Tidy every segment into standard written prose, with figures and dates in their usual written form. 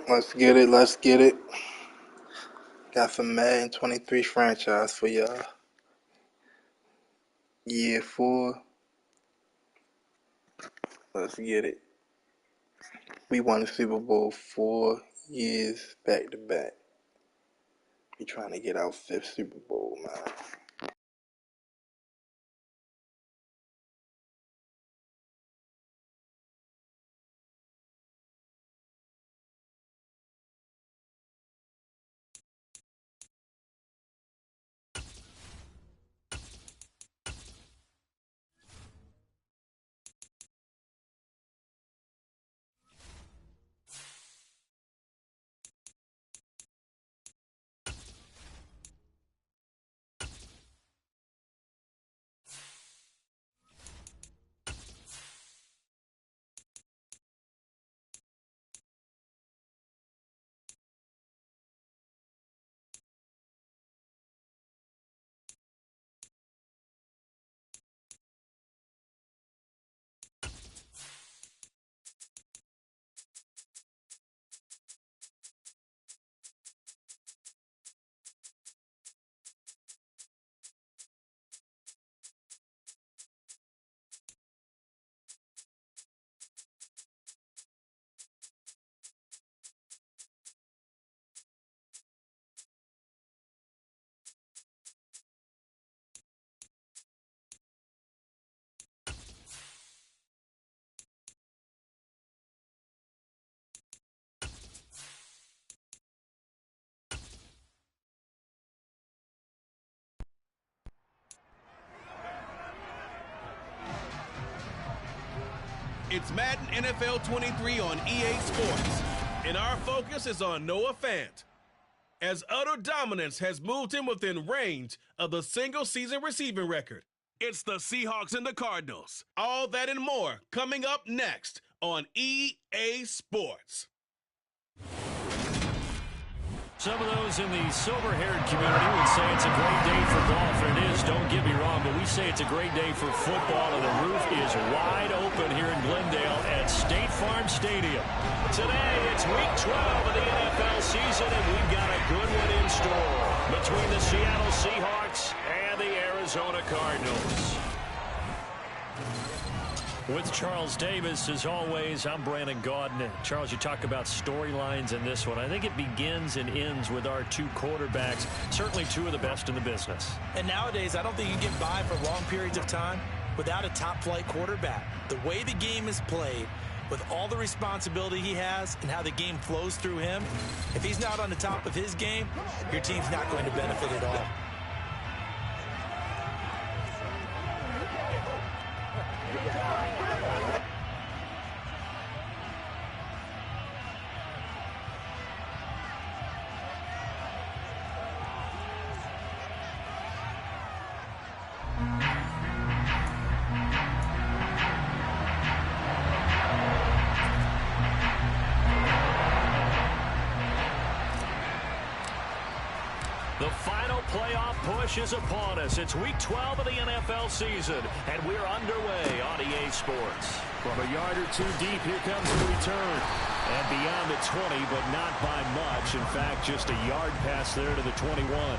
Let's get it. Let's get it. Got some Madden 23 franchise for y'all. Year 4. Let's get it. We won the Super Bowl 4 years back to back. We trying to get our 5th Super Bowl, man. It's Madden NFL 23 on EA Sports, and our focus is on Noah Fant, as utter dominance has moved him within range of the single-season receiving record. It's the Seahawks and the Cardinals. All that and more coming up next on EA Sports. Some of those in the silver-haired community would say it's a great day for golf, and it is, don't get me wrong, but we say it's a great day for football, and the roof is wide open here in Glendale at State Farm Stadium. Today, it's Week 12 of the NFL season, and we've got a good one in store between the Seattle Seahawks and the Arizona Cardinals. With Charles Davis, as always, I'm Brandon Gaudin. Charles, you talk about storylines in this one. I think it begins and ends with our two quarterbacks, certainly two of the best in the business. And nowadays, I don't think you can get by for long periods of time without a top-flight quarterback. The way the game is played, with all the responsibility he has and how the game flows through him, if he's not on the top of his game, your team's not going to benefit at all. The final playoff push is upon us. It's Week 12 of the NFL season, and we're underway on EA Sports. From a yard or two deep, here comes the return. And beyond the 20, but not by much. In fact, just a yard pass there to the 21.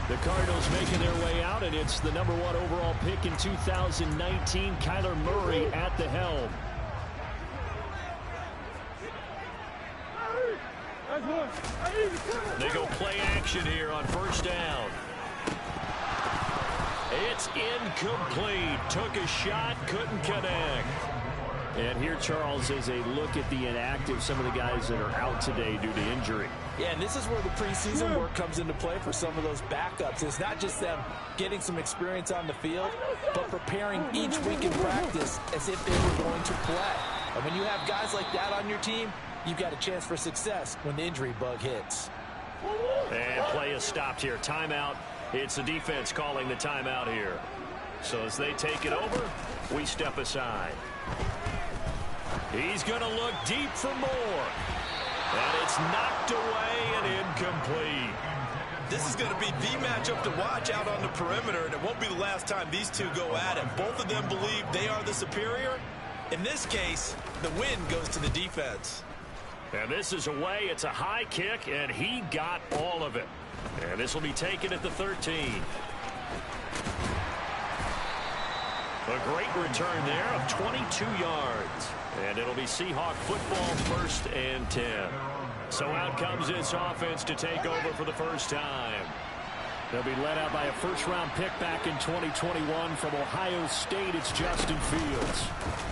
The Cardinals making their way out, and it's the number 1 overall pick in 2019, Kyler Murray at the helm. They go play action here on first down. It's incomplete. Took a shot, couldn't connect. And here, Charles, is a look at the inactive, some of the guys that are out today due to injury. Yeah, and this is where the preseason work comes into play for some of those backups. It's not just them getting some experience on the field, but preparing each week in practice as if they were going to play. And when you have guys like that on your team, you've got a chance for success when the injury bug hits. And play is stopped here. Timeout. It's the defense calling the timeout here. So as they take it over, we step aside. He's going to look deep for more. And it's knocked away and incomplete. This is going to be the matchup to watch out on the perimeter, and it won't be the last time these two go at it. Both of them believe they are the superior. In this case, the win goes to the defense. And this is away. It's a high kick, and he got all of it. And this will be taken at the 13. A great return there of 22 yards. And it'll be Seahawk football, 1st and 10. So out comes this offense to take over for the first time. They'll be led out by a first-round pick back in 2021 from Ohio State. It's Justin Fields.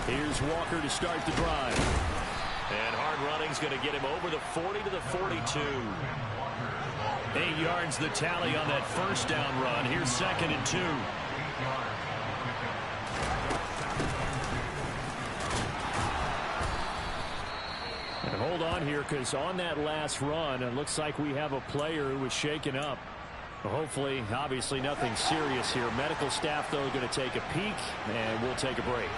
Here's Walker to start the drive. And hard running's going to get him over the 40 to the 42. 8 yards the tally on that first down run. Here's 2nd and 2. And hold on here, because on that last run, it looks like we have a player who was shaken up. Hopefully, obviously nothing serious here. Medical staff, though, going to take a peek, and we'll take a break.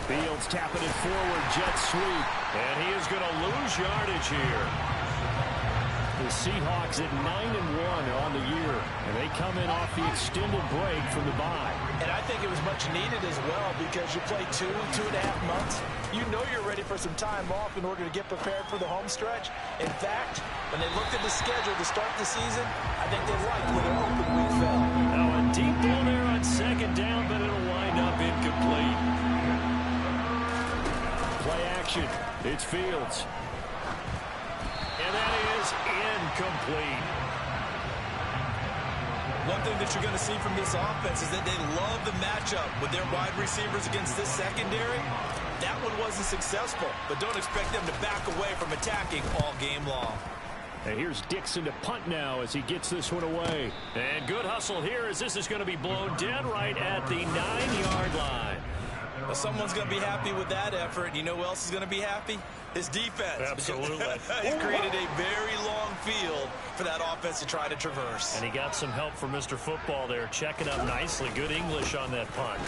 Fields tapping it forward, jet sweep. And he is going to lose yardage here. The Seahawks at 9-1 on the year. And they come in off the extended break from the bye. And I think it was much needed as well, because you play 2.5 months. You know you're ready for some time off in order to get prepared for the home stretch. In fact, when they looked at the schedule to start the season, I think they liked where their open week fell. Now a deep ball there on 2nd down, but it'll wind up incomplete. Play action. It's Fields. And that is incomplete. One thing that you're going to see from this offense is that they love the matchup with their wide receivers against this secondary. That one wasn't successful, but don't expect them to back away from attacking all game long. And here's Dixon to punt now as he gets this one away. And good hustle here as this is going to be blown dead right at the 9-yard line. Well, someone's going to be happy with that effort. And you know who else is going to be happy? His defense. Absolutely. He's created a very long field for that offense to try to traverse. And he got some help from Mr. Football there, checking up nicely. Good English on that punt.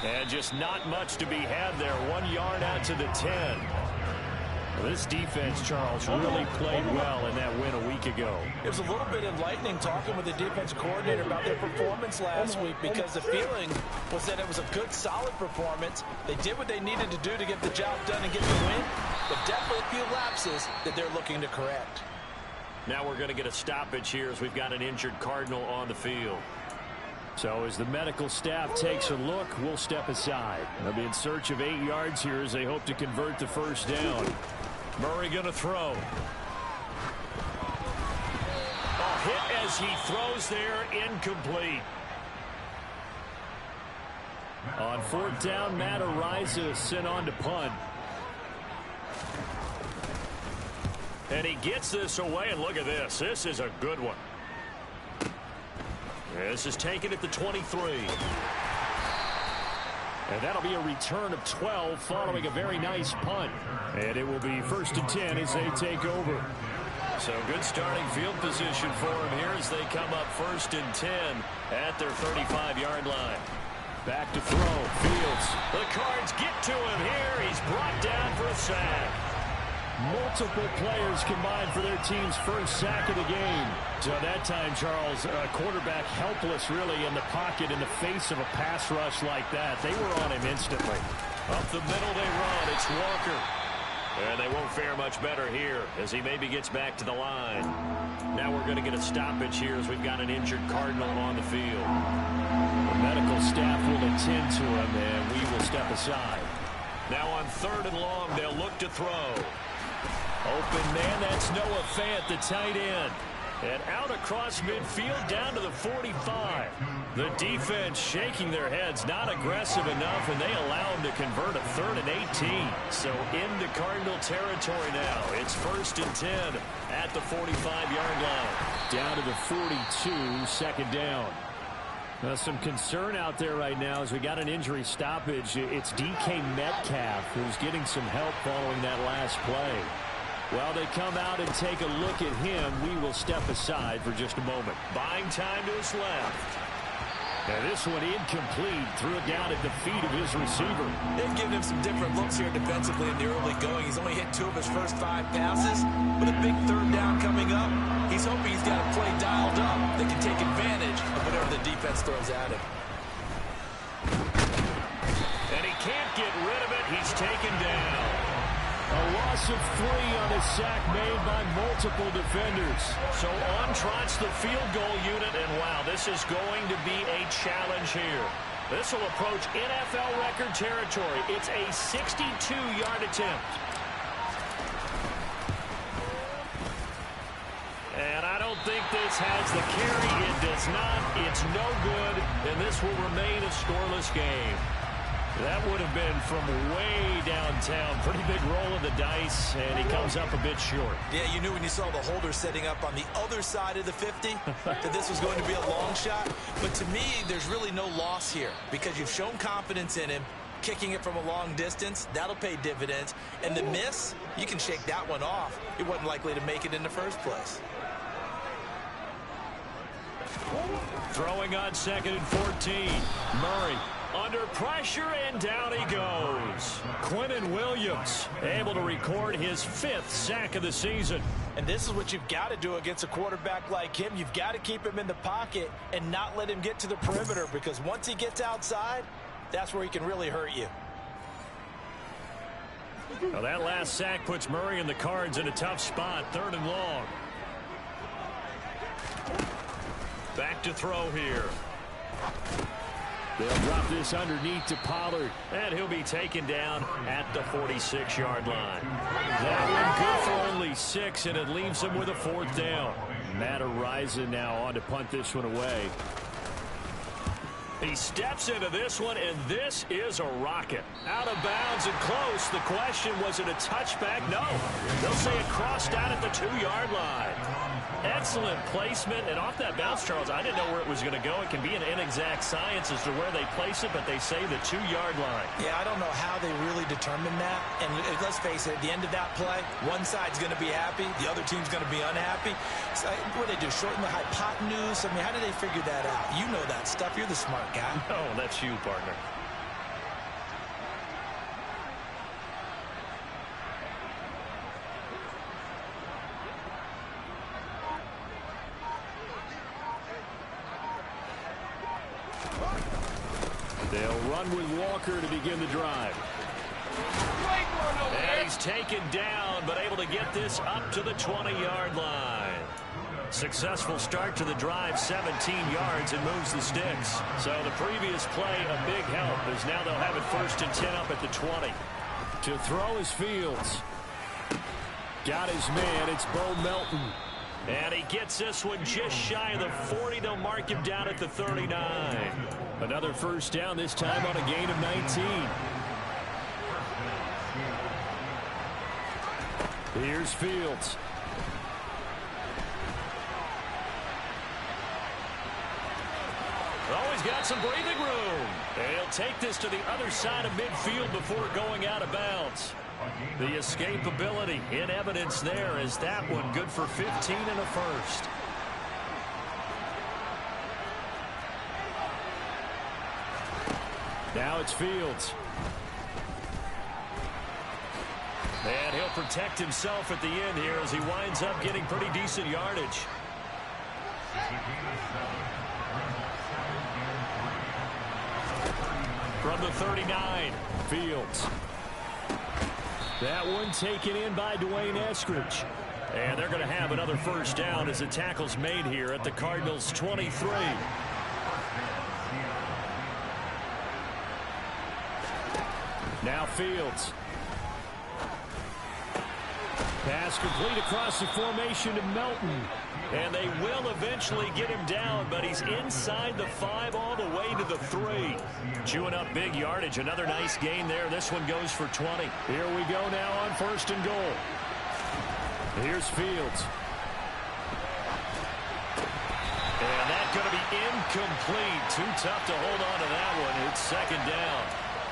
And just not much to be had there. 1 yard out to the 10. This defense, Charles, really played well in that win a week ago. It was a little bit enlightening talking with the defense coordinator about their performance last week, because the feeling was that it was a good, solid performance. They did what they needed to do to get the job done and get the win, but definitely a few lapses that they're looking to correct. Now we're going to get a stoppage here as we've got an injured Cardinal on the field. So as the medical staff takes a look, we'll step aside. They'll be in search of 8 yards here as they hope to convert the first down. Murray going to throw. A hit as he throws there, incomplete. On 4th down, Matt Araiza sent on to punt. And he gets this away, and look at this. This is a good one. This is taken at the 23. And that'll be a return of 12 following a very nice punt. And it will be 1st and 10 as they take over. So good starting field position for them here as they come up 1st and 10 at their 35-yard line. Back to throw. Fields. The Cards get to him here. He's brought down for a sack. Multiple players combined for their team's first sack of the game. So that time, Charles, a quarterback helpless really in the pocket in the face of a pass rush like that. They were on him instantly. Up the middle they run. It's Walker. And they won't fare much better here as he maybe gets back to the line. Now we're going to get a stoppage here as we've got an injured Cardinal on the field. The medical staff will attend to him, and we will step aside. Now on 3rd and long, they'll look to throw. Open man, that's Noah Fant, the tight end. And out across midfield down to the 45. The defense shaking their heads, not aggressive enough, and they allow him to convert a 3rd and 18. So into Cardinal territory now. It's 1st and 10 at the 45-yard line. Down to the 42, 2nd down. Some concern out there right now as we got an injury stoppage. It's DK Metcalf who's getting some help following that last play. While they come out and take a look at him, we will step aside for just a moment. Buying time to his left. And this one incomplete. Threw it down at the feet of his receiver. They've given him some different looks here defensively in the early going. He's only hit 2 of his first 5 passes. With a big 3rd down coming up, he's hoping he's got a play dialed up that can take advantage of whatever the defense throws at him. And he can't get taken down. A loss of 3 on a sack made by multiple defenders. So on trots the field goal unit, and wow, this is going to be a challenge here. This will approach NFL record territory. It's a 62-yard attempt. And I don't think this has the carry. It does not. It's no good, and this will remain a scoreless game. That would have been from way downtown. Pretty big roll of the dice, and he comes up a bit short. Yeah, you knew when you saw the holder setting up on the other side of the 50 that this was going to be a long shot. But to me, there's really no loss here because you've shown confidence in him. Kicking it from a long distance, that'll pay dividends. And the miss, you can shake that one off. It wasn't likely to make it in the first place. Throwing on 2nd and 14. Murray under pressure, and down he goes. Quentin Williams able to record his 5th sack of the season. And this is what you've got to do against a quarterback like him. You've got to keep him in the pocket and not let him get to the perimeter, because once he gets outside, that's where he can really hurt you. Well, that last sack puts Murray and the Cards in a tough spot. 3rd and long. Back to throw here. They'll drop this underneath to Pollard, and he'll be taken down at the 46-yard line. That one good for only 6, and it leaves him with a 4th down. Matt Araiza now on to punt this one away. He steps into this one, and this is a rocket. Out of bounds and close. The question, was it a touchback? No. They'll say it crossed out at the 2-yard line. Excellent placement, and off that bounce, Charles, I didn't know where it was going to go. It can be an inexact science as to where they place it, but they say the 2-yard line. Yeah, I don't know how they really determine that. And let's face it, at the end of that play, one side's going to be happy, the other team's going to be unhappy. So, what do they do, shorten the hypotenuse? I mean, how do they figure that out? You know that stuff. You're the smart guy. No, that's you, partner. They'll run with Walker to begin the drive. And he's taken down, but able to get this up to the 20-yard line. Successful start to the drive, 17 yards, and moves the sticks. So the previous play, a big help, as now they'll have it 1st and 10 up at the 20. To throw is Fields. Got his man, it's Bo Melton. And he gets this one just shy of the 40. They'll mark him down at the 39. Another 1st down, this time on a gain of 19. Here's Fields. Oh, he's got some breathing room. And he'll take this to the other side of midfield before going out of bounds. The escapability in evidence there, as that one good for 15 and a 1st. Now it's Fields. And he'll protect himself at the end here as he winds up getting pretty decent yardage. From the 39, Fields. That one taken in by Dwayne Eskridge. And they're going to have another 1st down as the tackle's made here at the Cardinals' 23. Now Fields. Pass complete across the formation to Melton. And they will eventually get him down, but he's inside the 5 all the way to the 3. Chewing up big yardage. Another nice gain there. This one goes for 20. Here we go now on 1st and goal. Here's Fields. And that's going to be incomplete. Too tough to hold on to that one. It's 2nd down.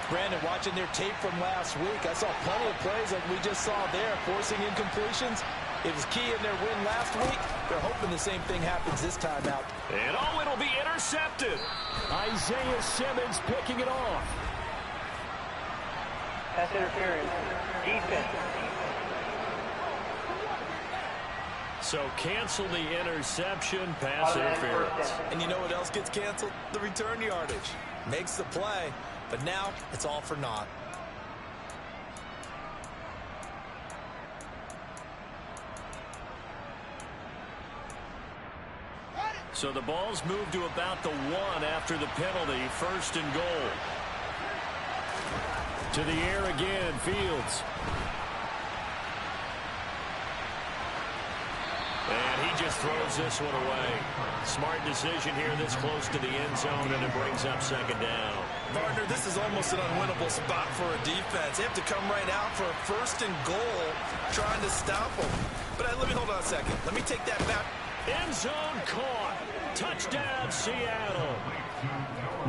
Brandon, watching their tape from last week, I saw plenty of plays like we just saw there, forcing incompletions. It was key in their win last week. They're hoping the same thing happens this time out. And oh, it'll be intercepted. Isaiah Simmons picking it off. Pass interference. Defense. So cancel the interception, pass interference. And you know what else gets canceled? The return yardage. Makes the play, but now it's all for naught. So the ball's moved to about the 1 after the penalty. 1st and goal. To the air again, Fields. And he just throws this one away. Smart decision here this close to the end zone, and it brings up 2nd down. Partner, this is almost an unwinnable spot for a defense. They have to come right out for a 1st and goal, trying to stop them. But let me hold on a second. Let me take that back. End zone caught. Touchdown, Seattle.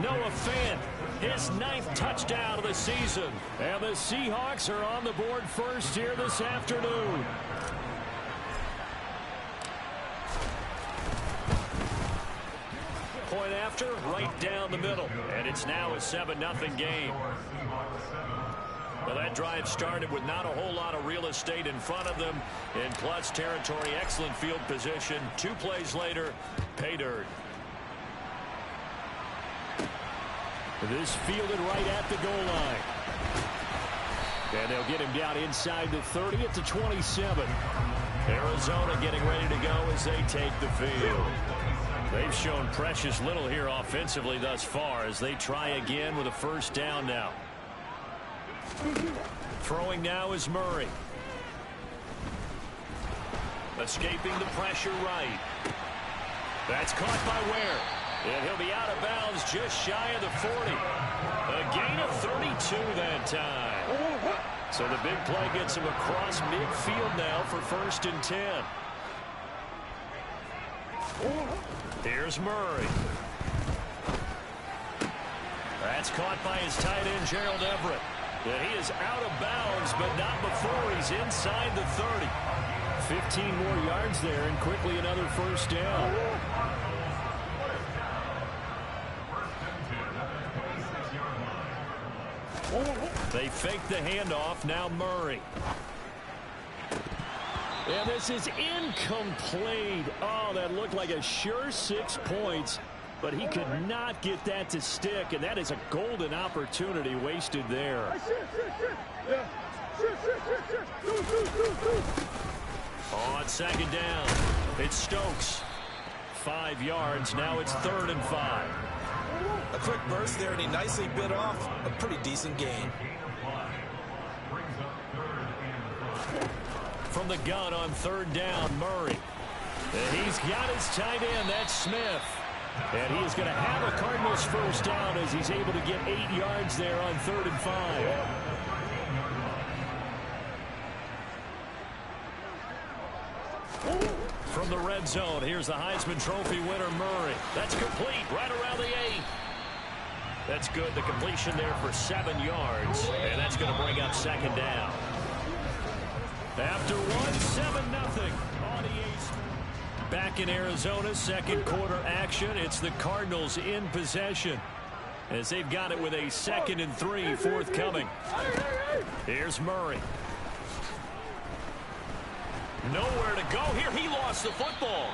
Noah Fant, his 9th touchdown of the season. And the Seahawks are on the board first here this afternoon. Point after, right down the middle. And it's now a 7-0 game. Well, that drive started with not a whole lot of real estate in front of them. In clutch territory, excellent field position. 2 plays later, pay dirt. This fielded right at the goal line. And they'll get him down inside the 30 at the 27. Arizona getting ready to go as they take the field. They've shown precious little here offensively thus far as they try again with a 1st down now. Throwing now is Murray. Escaping the pressure right. That's caught by Ware. And he'll be out of bounds just shy of the 40. A gain of 32 that time. So the big play gets him across midfield now for 1st and 10. Here's Murray. That's caught by his tight end, Gerald Everett. And he is out of bounds, but not before he's inside the 30. 15 more yards there, and quickly another 1st down. They fake the handoff. Now Murray. And this is incomplete. Oh, that looked like a sure 6 points, but he could not get that to stick, and that is a golden opportunity wasted there. On 2nd down, it's Stokes. 5 yards. Now it's 3rd and 5. A quick burst there, and he nicely bit off a pretty decent gain. From the gun on 3rd down, Murray. And he's got his tight end, that's Smith. And he is going to have a Cardinals 1st down as he's able to get 8 yards there on 3rd and 5. From the red zone, here's the Heisman Trophy winner, Murray. That's complete, right around the 8. That's good, the completion there for 7 yards. And that's going to bring up 2nd down. After 7-0 on EA. Back in Arizona, 2nd quarter action. It's the Cardinals in possession as they've got it with a 2nd and 3 forthcoming. Here's Murray. Nowhere to go here. He lost the football.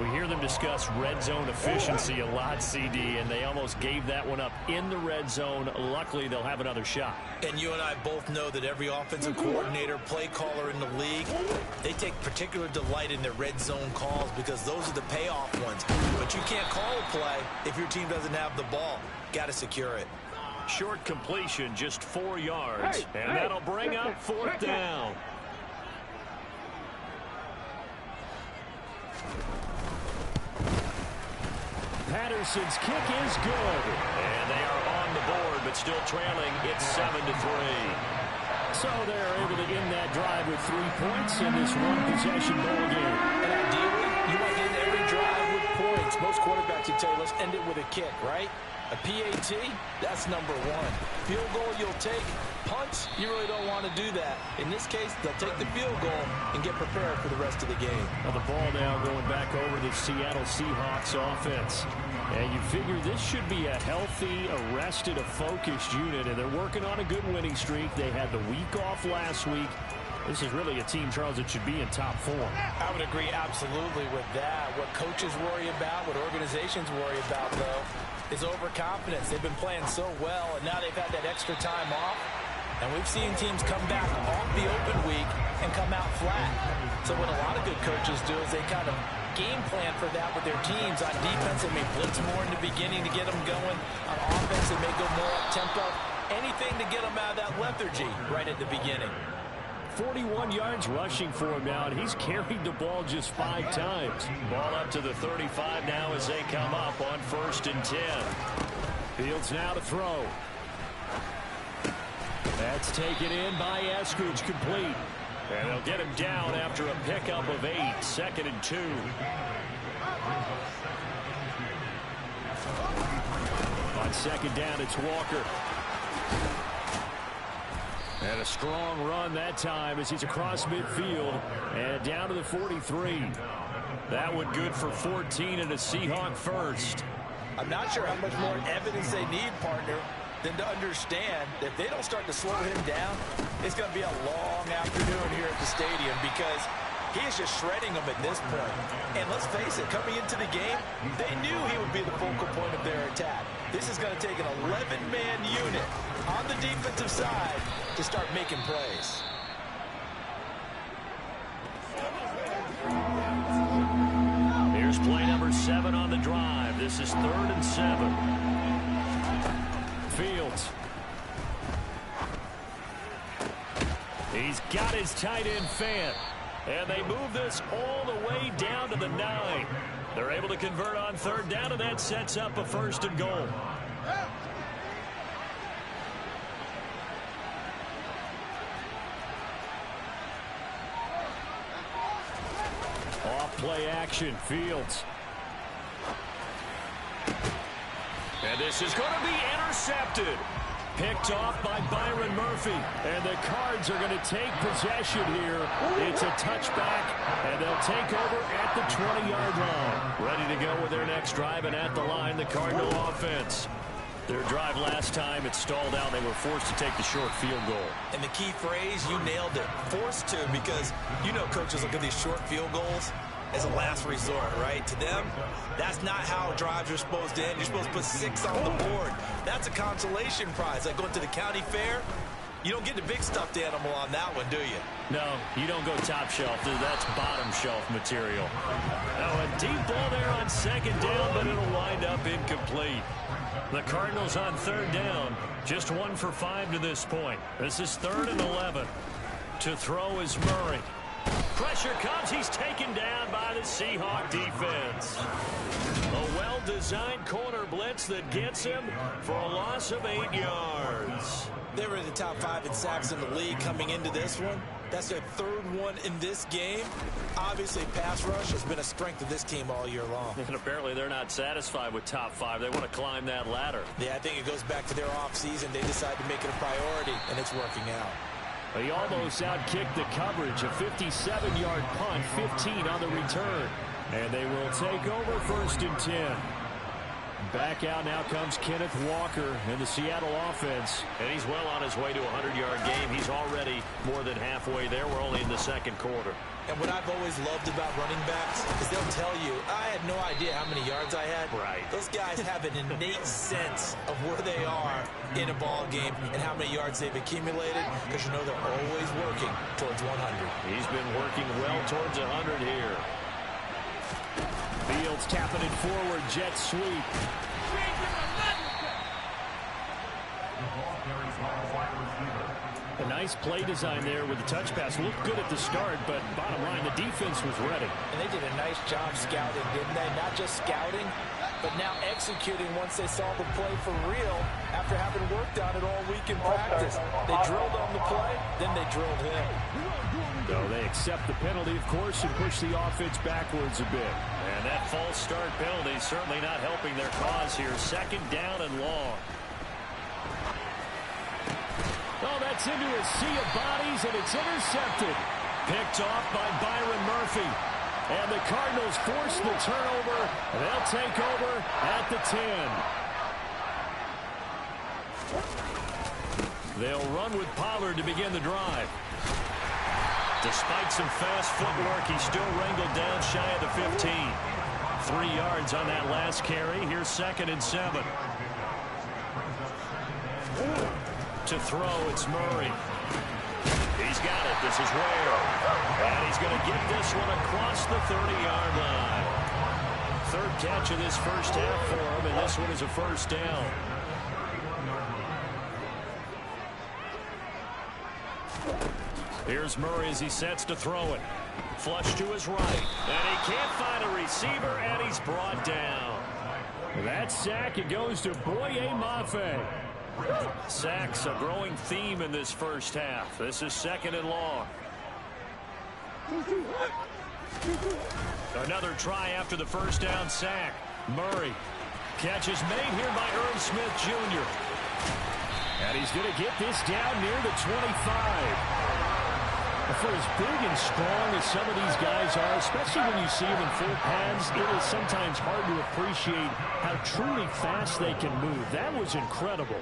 We hear them discuss red zone efficiency a lot, CD, and they almost gave that one up in the red zone. Luckily, they'll have another shot. And you and I both know that every offensive coordinator, play caller in the league, they take particular delight in their red zone calls because those are the payoff ones. But you can't call a play if your team doesn't have the ball. Got to secure it. Short completion, just 4 yards. And that'll bring up 4th down. Patterson's kick is good. And they are on the board, but still trailing. It's 7-3. So they're able to end that drive with 3 points in this one-possession ball game. And ideally, you want to end every drive with points. Most quarterbacks would tell you, let's end it with a kick, right? A PAT, that's number 1. Field goal you'll take. Punts, you really don't want to do that. In this case, they'll take the field goal and get prepared for the rest of the game. Well, the ball now going back over the Seattle Seahawks offense. And you figure this should be a healthy, arrested, a focused unit, and they're working on a good winning streak. They had the week off last week. This is really a team, Charles, that should be in top form. I would agree absolutely with that. What coaches worry about, what organizations worry about, though, is overconfidence. They've been playing so well, and now they've had that extra time off. And we've seen teams come back on the open week and come out flat. So what a lot of good coaches do is they kind of game plan for that with their teams. On defense, they may blitz more in the beginning to get them going. On offense, they may go more up-tempo. Anything to get them out of that lethargy right at the beginning. 41 yards rushing for him now, and he's carried the ball just 5 times. Ball up to the 35 now as they come up on 1st and 10. Fields now to throw. That's taken in by Eskridge, complete. And they'll get him down after a pickup of 8, 2nd and 2. On 2nd down, it's Walker. And a strong run that time as he's across midfield and down to the 43. That one good for 14 and a Seahawk first. I'm not sure how much more evidence they need, partner, than to understand that if they don't start to slow him down, it's going to be a long afternoon here at the stadium because he is just shredding them at this point. And let's face it, coming into the game, they knew he would be the focal point of their attack. This is going to take an 11-man unit on the defensive side to start making plays. Here's play number 7 on the drive. This is 3rd and 7. Fields. He's got his tight end Fant. And they move this all the way down to the 9. They're able to convert on 3rd down, and that sets up a 1st and goal. Off play action, Fields. And this is going to be intercepted. Picked off by Byron Murphy. And the Cards are going to take possession here. It's a touchback, and they'll take over at the 20-yard line. Ready to go with their next drive, and at the line, the Cardinal offense. Their drive last time, it stalled out. They were forced to take the short field goal. And the key phrase, you nailed it. Forced to, because you know coaches look at these short field goals as a last resort, right? To them, that's not how drives are supposed to end. You're supposed to put 6 on the board. That's a consolation prize. Like going to the county fair, you don't get the big stuffed animal on that one, do you? No, you don't go top shelf. That's bottom shelf material. Now a deep ball there on 2nd down, but it'll wind up incomplete. The Cardinals on 3rd down, just 1 for 5 to this point. This is 3rd and 11. To throw is Murray. Pressure comes. He's taken down by the Seahawk defense. A well-designed corner blitz that gets him for a loss of 8 yards. They were in the top 5 in sacks in the league coming into this one. That's their 3rd one in this game. Obviously, pass rush has been a strength of this team all year long. And apparently they're not satisfied with top 5. They want to climb that ladder. Yeah, I think it goes back to their offseason. They decided to make it a priority, and it's working out. He almost outkicked the coverage. A 57-yard punt, 15 on the return. And they will take over 1st and 10. Back out now comes Kenneth Walker in the Seattle offense. And he's well on his way to a 100-yard game. He's already more than halfway there. We're only in the 2nd quarter. And what I've always loved about running backs is they'll tell you, I had no idea how many yards I had. Right. Those guys have an innate sense of where they are in a ball game and how many yards they've accumulated, because you know they're always working towards 100. He's been working well towards 100 here. Fields tapping it forward, jet sweep. A nice play design there with the touch pass. Looked good at the start, but bottom line, the defense was ready. And they did a nice job scouting, didn't they? Not just scouting, but now executing once they saw the play for real after having worked on it all week in practice. They drilled on the play, then they drilled him. So they accept the penalty, of course, and push the offense backwards a bit. And that false start penalty is certainly not helping their cause here. 2nd down and long. Oh, that's into a sea of bodies, and it's intercepted. Picked off by Byron Murphy. And the Cardinals force the turnover. They'll take over at the 10. They'll run with Pollard to begin the drive. Despite some fast footwork, he's still wrangled down shy of the 15. 3 yards on that last carry. Here's 2nd and 7. To throw, it's Murray. He's got it. This is Ware. And he's going to get this one across the 30-yard line. Third catch of this first half for him, and this one is a first down. Here's Murray as he sets to throw it. Flush to his right. And he can't find a receiver, and he's brought down. That sack, it goes to Boye Mafe. Sacks a growing theme in this first half. This is second and long. Another try after the first down sack. Murray. Catch is made here by Irv Smith Jr. And he's going to get this down near the 25. For as big and strong as some of these guys are, especially when you see them in full pads, it is sometimes hard to appreciate how truly fast they can move. That was incredible.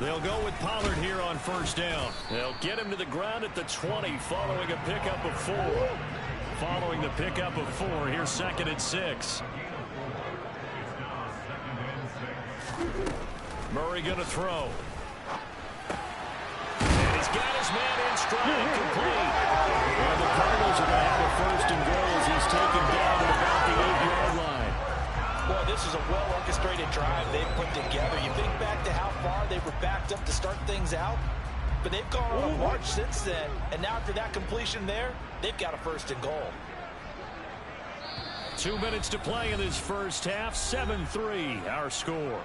They'll go with Pollard here on first down. They'll get him to the ground at the 20 following a pickup of 4. Following the pickup of 4, here's second and 6. Murray going to throw. And he's got his man in stride, complete. Well, the Cardinals are going to have a first and goal as he's taken down at about the 8-yard line. Well, this is a well-orchestrated drive they've put together. You think back to how far they were backed up to start things out, but they've gone on a march since then. And now after that completion there, they've got a first and goal. 2 minutes to play in this first half. 7-3, our score.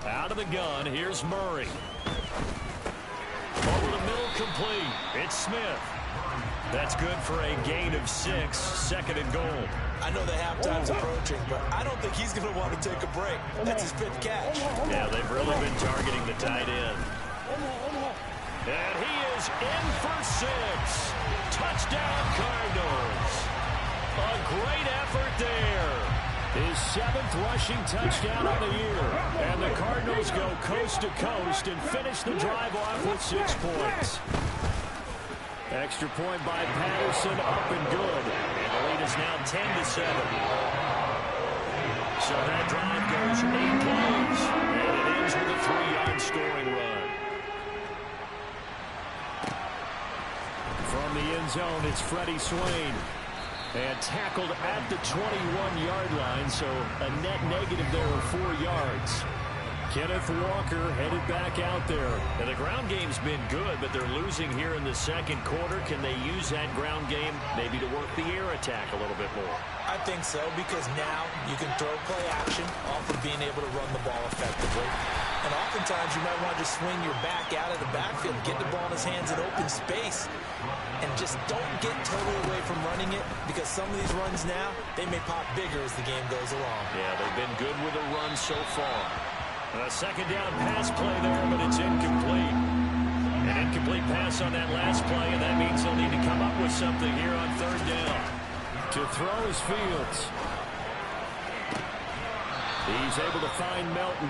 Out of the gun, here's Murray. Over the middle, complete. It's Smith. That's good for a gain of 6, second and goal. I know the halftime's approaching, but I don't think he's going to want to take a break. That's his 5th catch. Yeah, they've really been targeting the tight end. And he is in for 6. Touchdown, Cardinals. A great effort there. His 7th rushing touchdown of the year. And the Cardinals go coast to coast and finish the drive off with 6 points. Extra point by Patterson, up and good. And the lead is now 10-7. So that drive goes 8 plays. And it ends with a 3-yard scoring run. From the end zone, it's Freddie Swain. And tackled at the 21-yard line, so a net negative there of 4 yards. Kenneth Walker headed back out there. And the ground game's been good, but they're losing here in the second quarter. Can they use that ground game maybe to work the air attack a little bit more? I think so, because now you can throw play action off of being able to run the ball effectively. And oftentimes you might want to just swing your back out of the backfield, get the ball in his hands in open space, and just don't get totally away from running it, because some of these runs now, they may pop bigger as the game goes along. Yeah, they've been good with a run so far. A second down pass play there, but it's incomplete. An incomplete pass on that last play, and that means they'll need to come up with something here on third down. To throw is Fields. He's able to find Melton.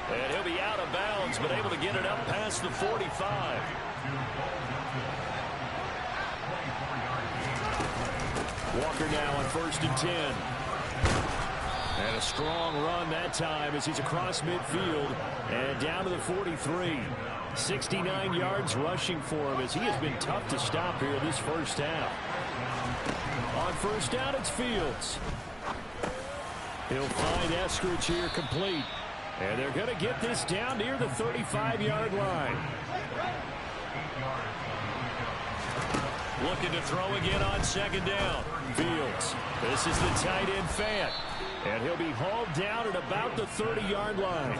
And he'll be out of bounds, but able to get it up past the 45. Walker now on 1st and 10. And a strong run that time as he's across midfield and down to the 43. 69 yards rushing for him as he has been tough to stop here this first half. On first down, it's Fields. He'll find Eskridge here complete. And they're going to get this down near the 35-yard line. Looking to throw again on second down. Fields. This is the tight end Fant. And he'll be hauled down at about the 30-yard line.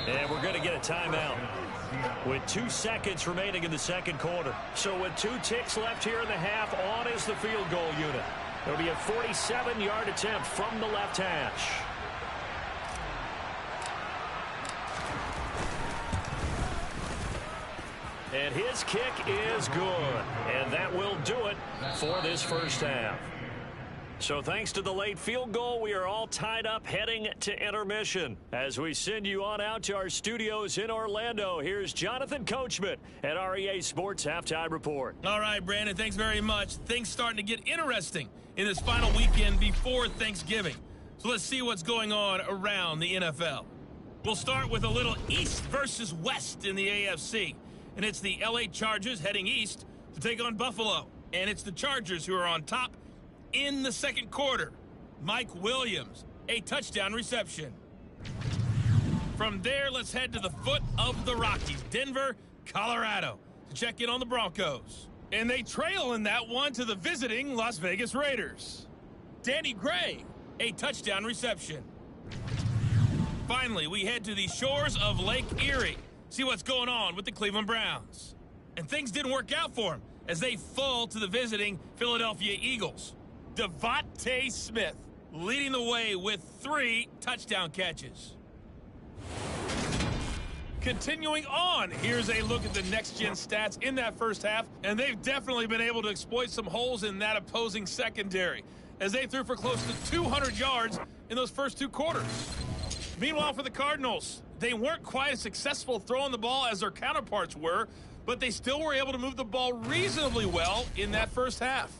And we're going to get a timeout with 2 seconds remaining in the second quarter. So with 2 ticks left here in the half, on is the field goal unit. It'll be a 47-yard attempt from the left hash. And his kick is good. And that will do it for this first half. So thanks to the late field goal, we are all tied up heading to intermission. As we send you on out to our studios in Orlando, here's Jonathan Coachman at our EA Sports Halftime Report. All right, Brandon, thanks very much. Things starting to get interesting in this final weekend before Thanksgiving. So let's see what's going on around the NFL. We'll start with a little East versus West in the AFC. And it's the LA Chargers heading east to take on Buffalo. And it's the Chargers who are on top in the second quarter. Mike Williams, a touchdown reception. From there, let's head to the foot of the Rockies, Denver, Colorado, to check in on the Broncos. And they trail in that one to the visiting Las Vegas Raiders. Danny Gray, a touchdown reception. Finally, we head to the shores of Lake Erie, see what's going on with the Cleveland Browns. And things didn't work out for them as they fall to the visiting Philadelphia Eagles. Devontae Smith leading the way with 3 touchdown catches. Continuing on, here's a look at the next-gen stats in that first half, and they've definitely been able to exploit some holes in that opposing secondary as they threw for close to 200 yards in those first 2 quarters. Meanwhile, for the Cardinals, they weren't quite as successful throwing the ball as their counterparts were, but they still were able to move the ball reasonably well in that first half.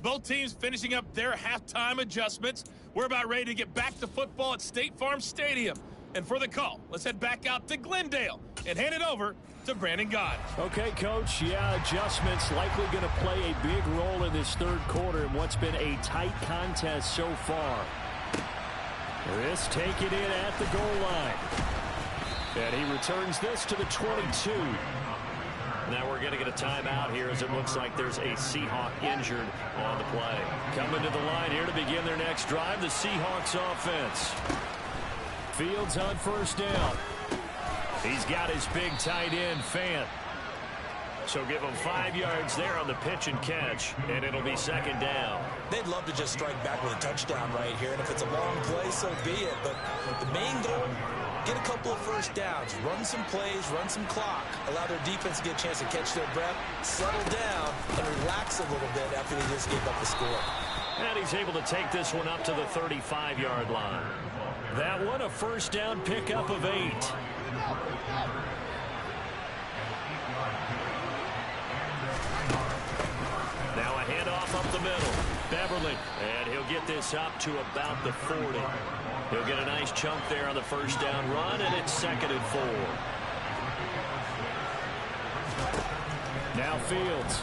Both teams finishing up their halftime adjustments. We're about ready to get back to football at State Farm Stadium. And for the call, let's head back out to Glendale and hand it over to Brandon Gott. Okay, Coach. Yeah, adjustments likely going to play a big role in this third quarter in what's been a tight contest so far. This taken in at the goal line. And he returns this to the 22. Now we're going to get a timeout here as it looks like there's a Seahawk injured on the play. Coming to the line here to begin their next drive, the Seahawks offense. Fields on first down. He's got his big tight end, Fant. So give him 5 yards there on the pitch and catch, and it'll be second down. They'd love to just strike back with a touchdown right here, and if it's a long play, so be it. But the main goal, get a couple of first downs, run some plays, run some clock, allow their defense to get a chance to catch their breath, settle down, and relax a little bit after they just gave up the score. And he's able to take this one up to the 35-yard line. That one a first down pickup of 8. Now a handoff up the middle. Beverly, and he'll get this up to about the 40. He'll get a nice chunk there on the first down run, and it's 2nd and 4. Now Fields.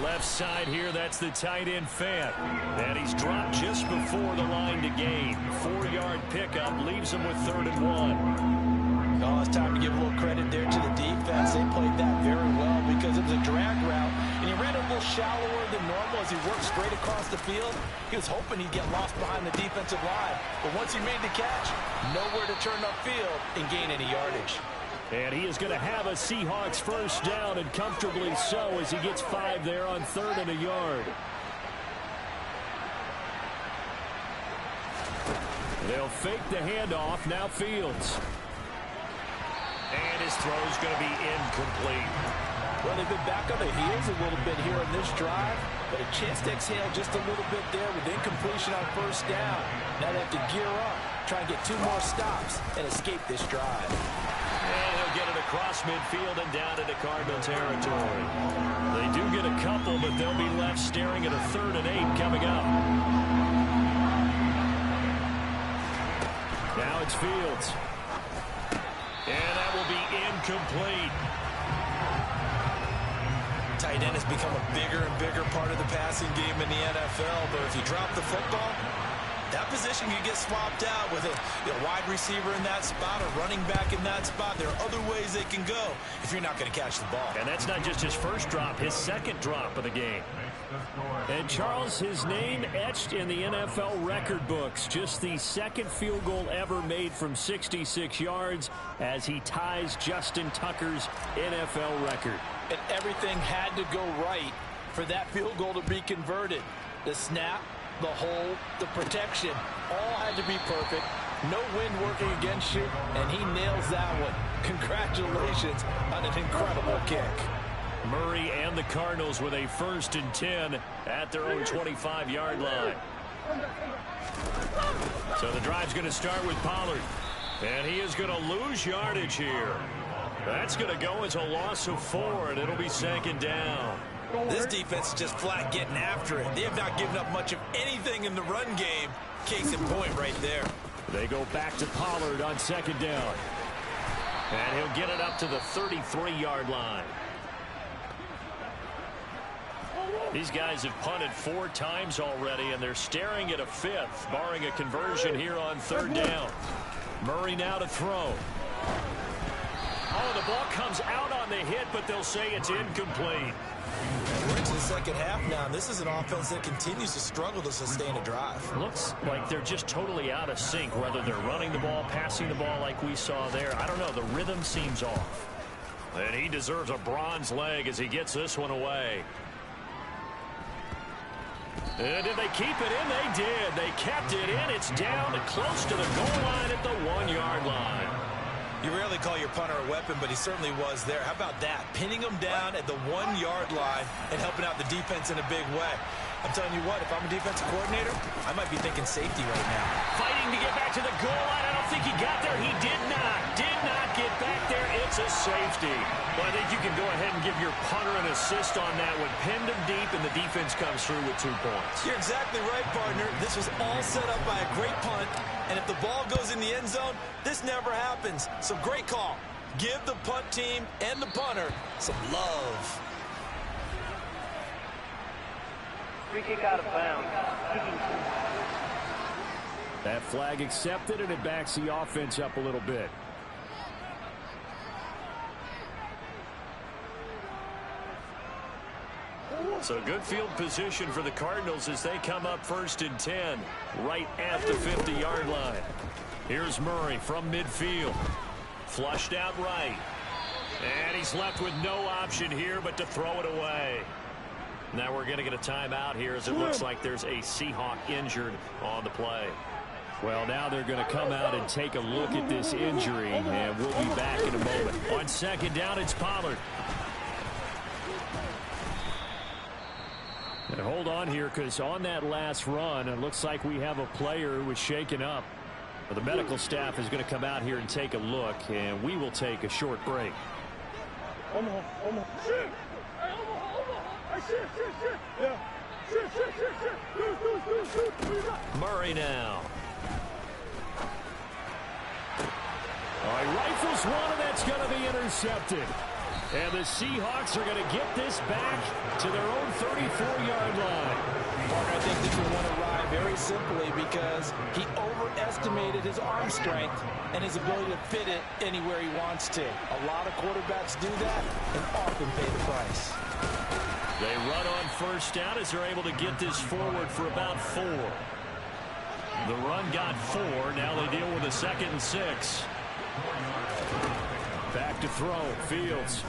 Left side here, that's the tight end Fant. And he's dropped just before the line to gain. 4-yard pickup leaves him with 3rd and 1. Oh, it's time to give a little credit there to the defense. They played that very well because it was a drag route, and he ran a little shallower than normal as he worked straight across the field. He was hoping he'd get lost behind the defensive line, but once he made the catch, nowhere to turn upfield and gain any yardage. And he is going to have a Seahawks first down, and comfortably so, as he gets 5 there on 3rd and a yard. They'll fake the handoff. Now Fields. And his throw's going to be incomplete. Well, they've been back on their heels a little bit here in this drive, but a chance to exhale just a little bit there with incompletion on first down. Now they have to gear up, try and get 2 more stops, and escape this drive. And he'll get it across midfield and down into Cardinal territory. They do get a couple, but they'll be left staring at a 3rd and 8 coming up. Now it's Fields. And that will be incomplete. Tight end has become a bigger and bigger part of the passing game in the NFL, but if you drop the football, that position can get swapped out with a wide receiver in that spot, a running back in that spot. There are other ways they can go if you're not going to catch the ball. And that's not just his first drop, his second drop of the game. And Charles, his name etched in the NFL record books. Just the 2nd field goal ever made from 66 yards as he ties Justin Tucker's NFL record. And everything had to go right for that field goal to be converted. The snap, the hold, the protection, all had to be perfect. No wind working against you, and he nails that one. Congratulations on an incredible kick. Murray and the Cardinals with a 1st and 10 at their own 25-yard line. So the drive's going to start with Pollard. And he is going to lose yardage here. That's going to go as a loss of 4, and it'll be 2nd down. This defense is just flat getting after it. They have not given up much of anything in the run game. Case in point right there. They go back to Pollard on 2nd down. And he'll get it up to the 33-yard line. These guys have punted 4 times already, and they're staring at a 5th, barring a conversion here on 3rd down. Murray now to throw. Oh, the ball comes out on the hit, but they'll say it's incomplete. We're into the second half now. This is an offense that continues to struggle to sustain a drive. Looks like they're just totally out of sync, whether they're running the ball, passing the ball like we saw there. I don't know. The rhythm seems off. And he deserves a bronze leg as he gets this one away. And did they keep it in? They did. They kept it in. It's down close to the goal line at the 1-yard line. You rarely call your punter a weapon, but he certainly was there. How about that? Pinning him down at the 1-yard line and helping out the defense in a big way. I'm telling you what, if I'm a defensive coordinator, I might be thinking safety right now. Fighting to get back to the goal line. I don't think he got there. He did not get back there. It's a safety. Well, I think you can go ahead and give your punter an assist on that one. Pinned him deep, and the defense comes through with 2 points. You're exactly right, partner. This was all set up by a great punt, and if the ball goes in the end zone, this never happens. So great call. Give the punt team and the punter some love. Free kick out of bounds. That flag accepted, and it backs the offense up a little bit. So good field position for the Cardinals as they come up 1st and 10 right at the 50-yard line. Here's Murray from midfield. Flushed out right. And he's left with no option here but to throw it away. Now we're going to get a timeout here as it looks like there's a Seahawk injured on the play. Well, now they're going to come out and take a look at this injury, and we'll be back in a moment. On 2nd down, it's Pollard. And hold on here, because on that last run, it looks like we have a player who was shaken up. The medical staff is going to come out here and take a look, and we will take a short break. Murray now. He rifles one, and that's going to be intercepted. And the Seahawks are going to get this back to their own 34-yard line. I think this one went awry very simply because he overestimated his arm strength and his ability to fit it anywhere he wants to. A lot of quarterbacks do that and often pay the price. They run on 1st down as they're able to get this forward for about 4. The run got 4. Now they deal with a 2nd and 6. Back to throw, Fields.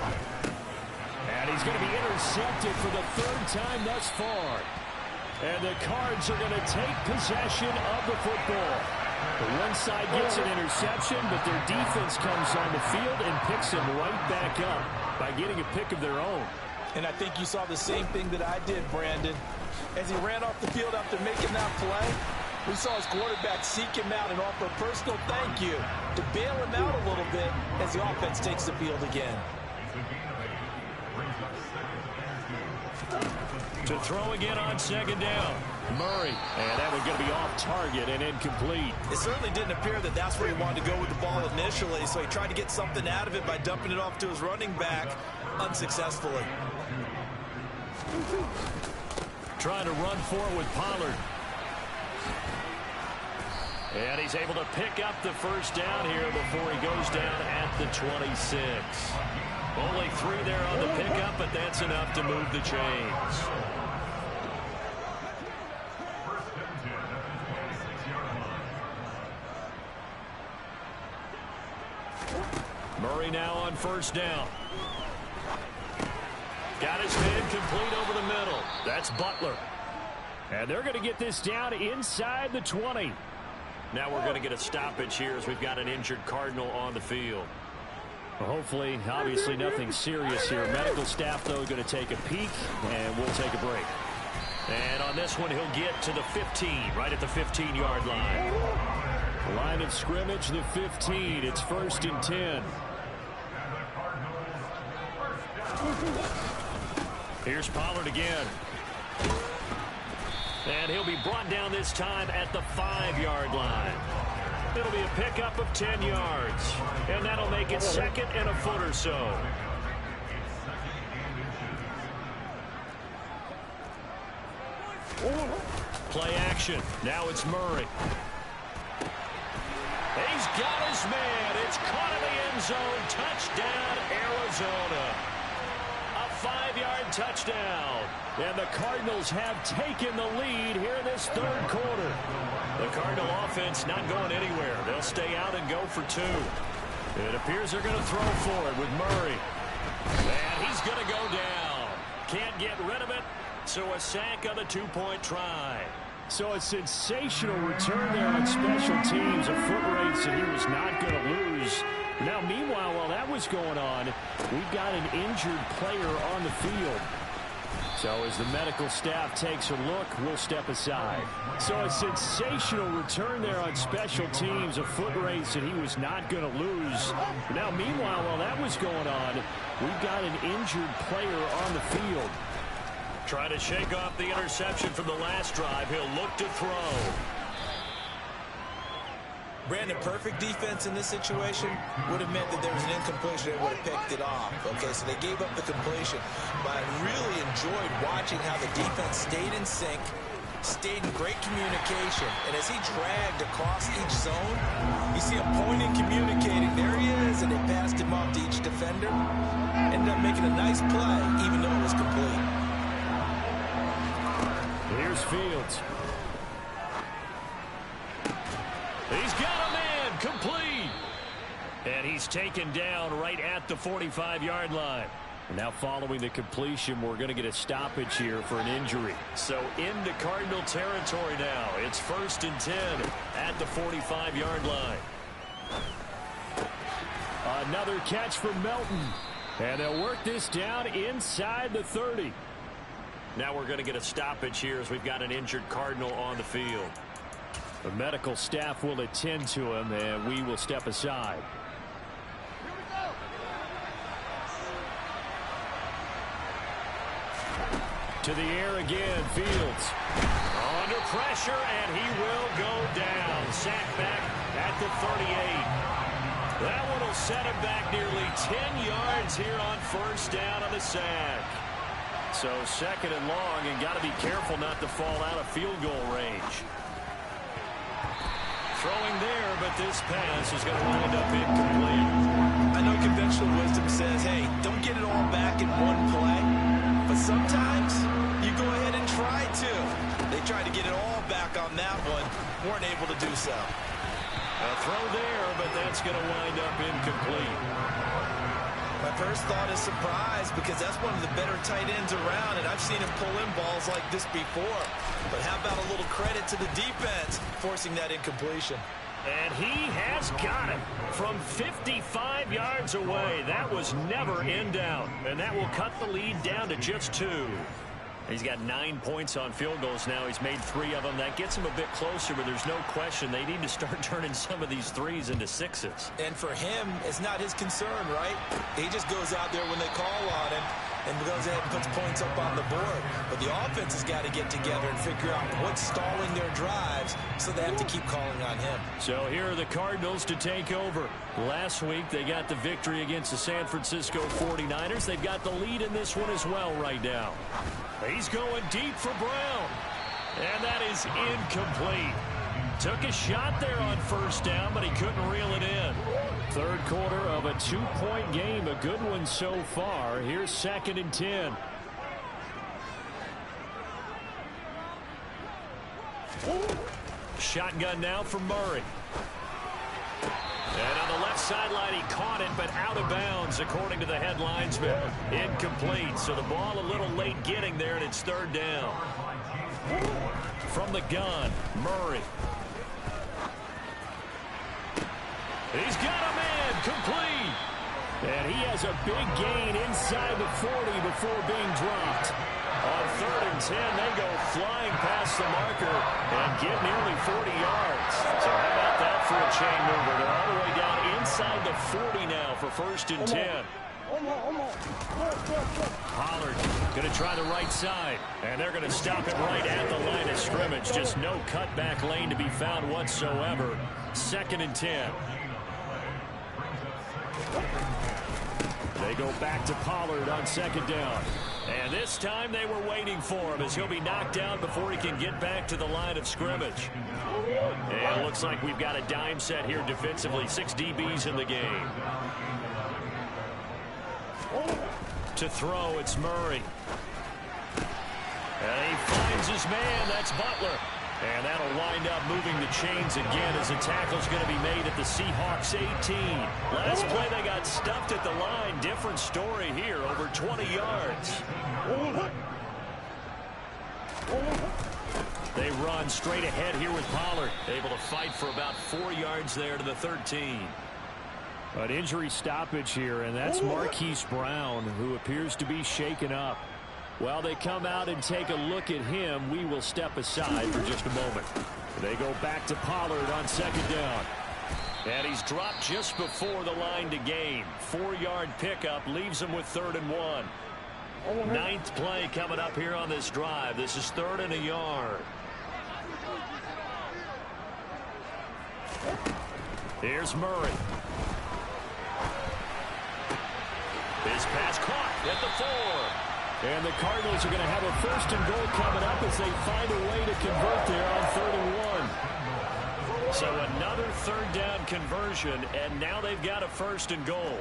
And he's going to be intercepted for the 3rd time thus far. And the Cards are going to take possession of the football. The one side gets an interception, but their defense comes on the field and picks him right back up by getting a pick of their own. And I think you saw the same thing that I did, Brandon. As he ran off the field after making that play, we saw his quarterback seek him out and offer a personal thank you to bail him out a little bit as the offense takes the field again. To throw again on 2nd down. Murray. And that one's going to be off target and incomplete. It certainly didn't appear that that's where he wanted to go with the ball initially, so he tried to get something out of it by dumping it off to his running back unsuccessfully. Trying to run forward with Pollard. And he's able to pick up the 1st down here before he goes down at the 26. Only 3 there on the pickup, but that's enough to move the chains. Murray now on 1st down. Got his man complete over the middle. That's Butler. And they're going to get this down inside the 20. Now we're going to get a stoppage here as we've got an injured Cardinal on the field. Well, hopefully, obviously nothing serious here. Medical staff, though, going to take a peek, and we'll take a break. And on this one, he'll get to the 15, right at the 15-yard line. Line of scrimmage, the 15. It's 1st and 10. Here's Pollard again. And he'll be brought down this time at the 5-yard line. It'll be a pickup of 10 yards. And that'll make it 2nd and a foot or so. Play action. Now it's Murray. He's got his man. It's caught in the end zone. Touchdown, Arizona. A 5-yard touchdown. And the Cardinals have taken the lead here in this 3rd quarter. The Cardinal offense not going anywhere. They'll stay out and go for 2. It appears they're going to throw for it with Murray. And he's going to go down. Can't get rid of it. So a sack on the 2-point try. So a sensational return there on special teams. A foot race that he was not going to lose. Now, meanwhile, while that was going on, we've got an injured player on the field. So as the medical staff takes a look, we'll step aside. So a sensational return there on special teams. A foot race that he was not going to lose. Now, meanwhile, while that was going on, we've got an injured player on the field. Trying to shake off the interception from the last drive. He'll look to throw. Brandon, perfect defense in this situation would have meant that there was an incompletion and would have picked it off. Okay, so they gave up the completion. But I really enjoyed watching how the defense stayed in sync, stayed in great communication. And as he dragged across each zone, you see him pointing, communicating. There he is, and they passed him off to each defender. Ended up making a nice play, even though it was complete. Here's Fields. He's got a man, complete. And he's taken down right at the 45-yard line. Now following the completion, we're going to get a stoppage here for an injury. So into Cardinal territory now. It's 1st and 10 at the 45-yard line. Another catch from Melton. And they'll work this down inside the 30. Now we're going to get a stoppage here as we've got an injured Cardinal on the field. The medical staff will attend to him, and we will step aside. To the air again, Fields. Under pressure, and he will go down. Sack back at the 38. That one will set him back nearly 10 yards here on 1st down on the sack. So 2nd and long, and got to be careful not to fall out of field goal range. Throwing there, but this pass is going to wind up incomplete. I know conventional wisdom says, hey, don't get it all back in one play. But sometimes you go ahead and try to. They tried to get it all back on that one. Weren't able to do so. A throw there, but that's going to wind up incomplete. My first thought is surprise because that's one of the better tight ends around, and I've seen him pull in balls like this before. But how about a little credit to the defense forcing that incompletion? And he has got it from 55 yards away. That was never in doubt, and that will cut the lead down to just 2. He's got 9 points on field goals now. He's made 3 of them. That gets him a bit closer, but there's no question they need to start turning some of these 3s into 6s. And for him, it's not his concern, right? He just goes out there when they call on him and goes ahead and puts points up on the board. But the offense has got to get together and figure out what's stalling their drives, so they have to keep calling on him. So here are the Cardinals to take over. Last week, they got the victory against the San Francisco 49ers. They've got the lead in this one as well right now. He's going deep for Brown. And that is incomplete. Took a shot there on 1st down, but he couldn't reel it in. 3rd quarter of a 2-point game. A good one so far. Here's 2nd and 10. Shotgun now for Murray. And on the left sideline, he caught it, but out of bounds, according to the head linesman. Incomplete, so the ball a little late getting there, and it's 3rd down. From the gun, Murray. He's got a man, complete. And he has a big gain inside the 40 before being dropped. On 3rd and 10, they go flying past the marker and get nearly 40 yards. So how about that for a chain mover? They're all the way down inside the 40 now for 1st and 10. Pollard going to try the right side, and they're going to stop it right at the line of scrimmage. Just no cutback lane to be found whatsoever. 2nd and 10. They go back to Pollard on 2nd down. And this time they were waiting for him as he'll be knocked down before he can get back to the line of scrimmage. And it looks like we've got a dime set here defensively. 6 DBs in the game. To throw, it's Murray. And he finds his man. That's Butler. And that'll wind up moving the chains again as a tackle's going to be made at the Seahawks 18. Last play they got stuffed at the line. Different story here, over 20 yards. They run straight ahead here with Pollard. Able to fight for about 4 yards there to the 13. An injury stoppage here, and that's Marquise Brown, who appears to be shaken up. While they come out and take a look at him, we will step aside for just a moment. They go back to Pollard on 2nd down. And he's dropped just before the line to gain. 4-yard pickup leaves him with 3rd and 1. 9th play coming up here on this drive. This is 3rd and a yard. Here's Murray. His pass caught at the 4. And the Cardinals are going to have a 1st and goal coming up as they find a way to convert there on 3rd and 1. So another 3rd down conversion, and now they've got a 1st and goal.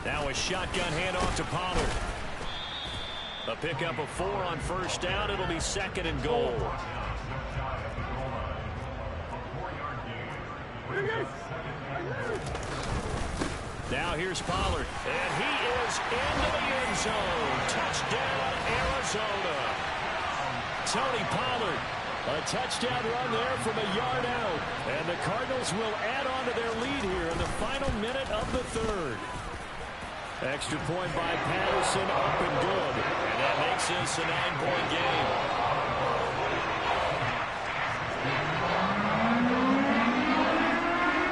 Now a shotgun handoff to Pollard. A pickup of 4 on 1st down. It'll be 2nd and goal. Now here's Pollard, and he is into the end zone. Touchdown, Arizona. Tony Pollard, a touchdown run there from a yard out. And the Cardinals will add on to their lead here in the final minute of the 3rd. Extra point by Patterson, up and good. And that makes this a 9-point game.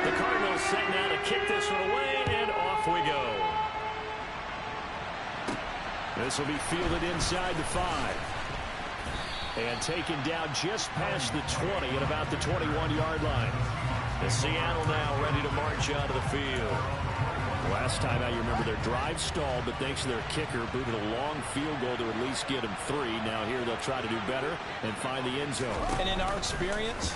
The Cardinals set now to kick this one away. We go. This will be fielded inside the 5. And taken down just past the 20 at about the 21-yard line. The Seattle now ready to march out of the field. Last time out, you remember their drive stalled, but thanks to their kicker, booted a long field goal to at least get them 3. Now here they'll try to do better and find the end zone. And in our experience,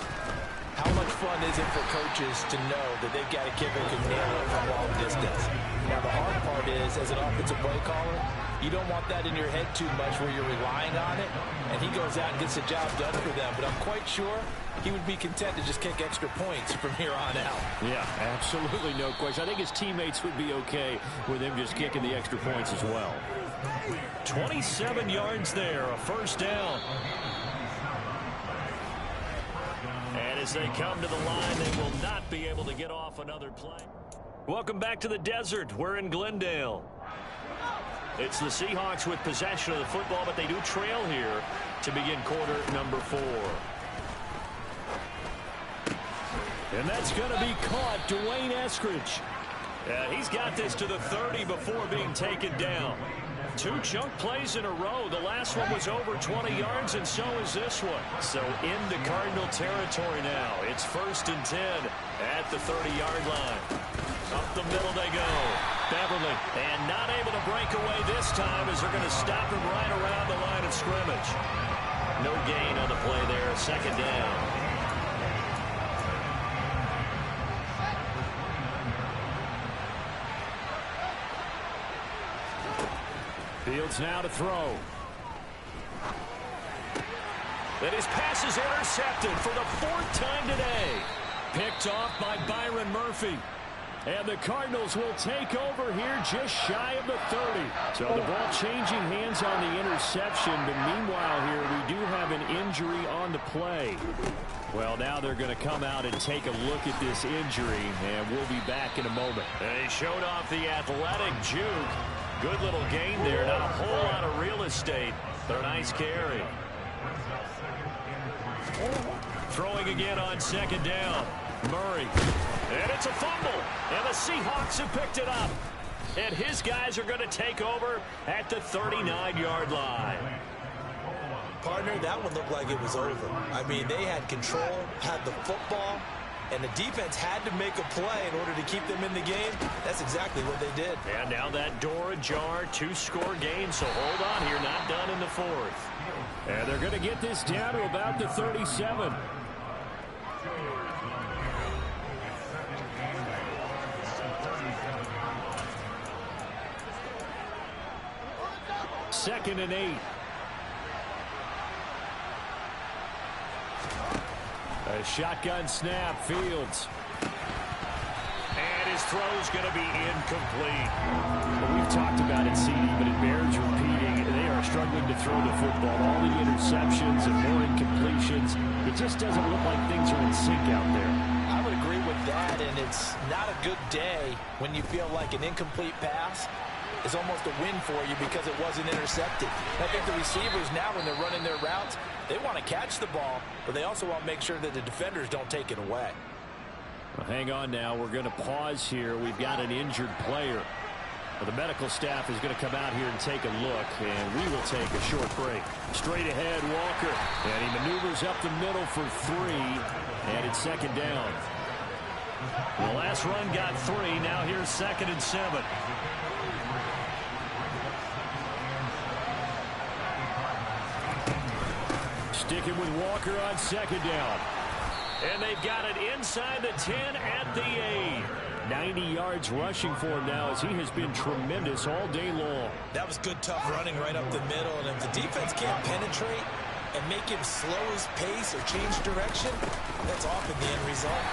how much fun is it for coaches to know that they've got a kicker who can nail it from long distance? Now, the hard part is, as an offensive play caller, you don't want that in your head too much where you're relying on it, and he goes out and gets the job done for them. But I'm quite sure he would be content to just kick extra points from here on out. Yeah, absolutely no question. I think his teammates would be okay with him just kicking the extra points as well. 27 yards there, a 1st down. And as they come to the line, they will not be able to get off another play. Welcome back to the desert. We're in Glendale. It's the Seahawks with possession of the football, but they do trail here to begin quarter number 4. And that's going to be caught. Dwayne Eskridge. He's got this to the 30 before being taken down. 2 chunk plays in a row. The last one was over 20 yards, and so is this one. So into Cardinal territory now. It's 1st and 10 at the 30-yard line. Up the middle they go. Beverly, and not able to break away this time as they're going to stop him right around the line of scrimmage. No gain on the play there. 2nd down. Fields now to throw. And his pass is intercepted for the 4th time today. Picked off by Byron Murphy. And the Cardinals will take over here just shy of the 30. So the ball changing hands on the interception. But meanwhile here, we do have an injury on the play. Well, now they're going to come out and take a look at this injury. And we'll be back in a moment. They showed off the athletic juke. Good little gain there. Not a whole lot of real estate. But a nice carry. Throwing again on second down. Murray. And it's a fumble. And the Seahawks have picked it up. And his guys are going to take over at the 39-yard line. Partner, that one looked like it was over. I mean, they had control, had the football, and the defense had to make a play in order to keep them in the game. That's exactly what they did. And now that door ajar, 2-score game. So hold on here, not done in the fourth. And they're going to get this down to about the 37. Second and 8. A shotgun snap, Fields. And his throw's going to be incomplete. Well, we've talked about it, CD, but it bears repeating. They are struggling to throw the football. All the interceptions and more incompletions. It just doesn't look like things are in sync out there. I would agree with that, and it's not a good day when you feel like an incomplete pass is almost a win for you because it wasn't intercepted. I think the receivers now, when they're running their routes, they want to catch the ball, but they also want to make sure that the defenders don't take it away. Well, hang on now. We're going to pause here. We've got an injured player. Well, the medical staff is going to come out here and take a look, and we will take a short break. Straight ahead, Walker. And he maneuvers up the middle for 3, and it's second down. The last run got 3. Now here's 2nd and 7. Sticking with Walker on second down. And they've got it inside the 10 at the 8. 90 yards rushing for him now as he has been tremendous all day long. That was good, tough running right up the middle. And if the defense can't penetrate and make him slow his pace or change direction, that's often the end result.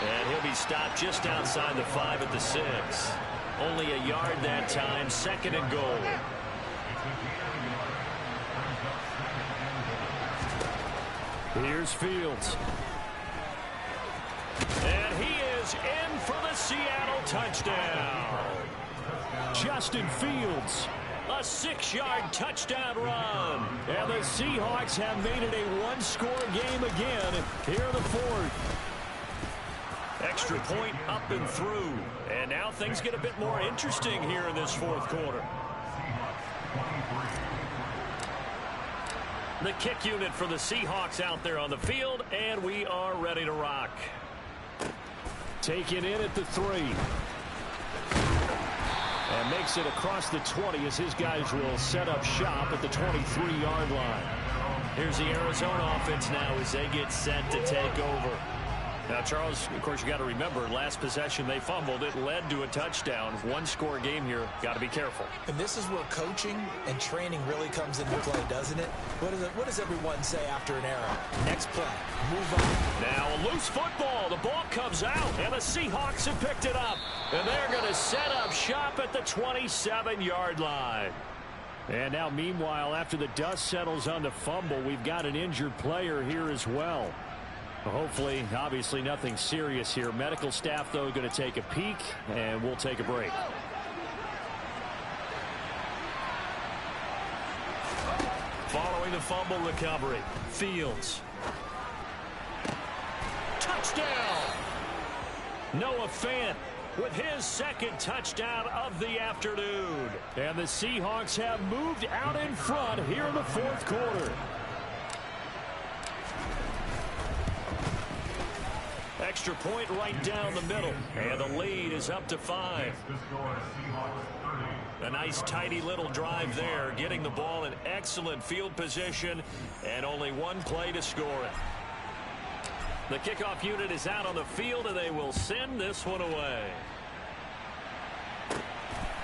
And he'll be stopped just outside the 5 at the 6. Only a yard that time, 2nd and goal. Here's Fields. And he is in for the Seattle touchdown. Justin Fields. A 6-yard touchdown run. And the Seahawks have made it a 1-score game again here in the fourth. Extra point up and through. And now things get a bit more interesting here in this fourth quarter. The kick unit for the Seahawks out there on the field, and we are ready to rock. Taken in at the 3. And makes it across the 20 as his guys will set up shop at the 23-yard line. Here's the Arizona offense now as they get set to take over. Now, Charles, of course, you got to remember, last possession they fumbled. It led to a touchdown. 1-score game here. Got to be careful. And this is where coaching and training really comes into play, doesn't it? What does everyone say after an error? Next play. Move on. Now a loose football. The ball comes out, and the Seahawks have picked it up. And they're going to set up shop at the 27-yard line. And now, meanwhile, after the dust settles on the fumble, we've got an injured player here as well. Hopefully, obviously, nothing serious here. Medical staff, though, going to take a peek, and we'll take a break. Following the fumble recovery, Fields. Touchdown! Noah Fant with his 2nd touchdown of the afternoon. And the Seahawks have moved out in front here in the fourth quarter. Extra point right down the middle. And the lead is up to 5. A nice tidy little drive there, getting the ball in excellent field position, and only one play to score it. The kickoff unit is out on the field, and they will send this one away.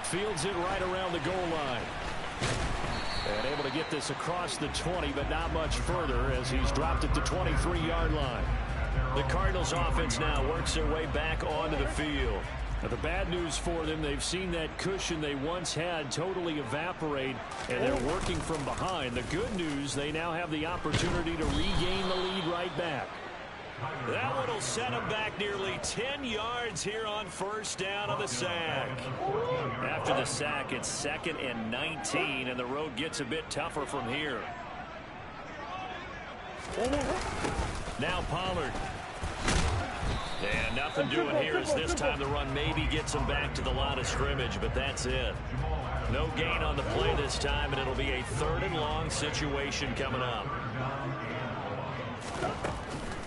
Fields it right around the goal line. And able to get this across the 20, but not much further as he's dropped at the 23-yard line. The Cardinals offense now works their way back onto the field. Now, the bad news for them, they've seen that cushion they once had totally evaporate, and they're working from behind. The good news, they now have the opportunity to regain the lead right back. That one will set him back nearly 10 yards here on first down of the sack. After the sack, it's 2nd and 19, and the road gets a bit tougher from here. Now Pollard. And nothing doing here as this time the run maybe gets him back to the line of scrimmage, but that's it. No gain on the play this time, and it'll be a 3rd and long situation coming up.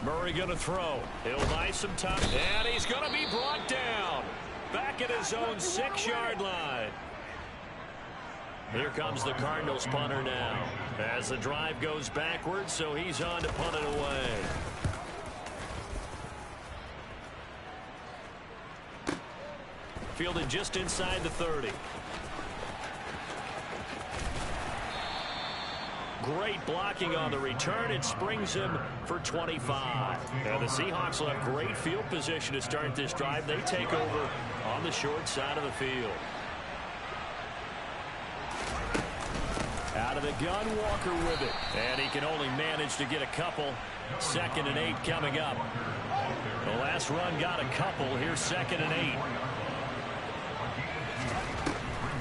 Murray going to throw. He'll buy some time, and he's going to be brought down. Back at his own 6-yard line. Here comes the Cardinals punter now. As the drive goes backwards, so he's on to punt it away. Fielded just inside the 30. Great blocking on the return. It springs him for 25. And the Seahawks will have great field position to start this drive. They take over on the short side of the field. Out of the gun, Walker with it. And he can only manage to get a couple. 2nd and 8 coming up. The last run got a couple. Here's 2nd and 8.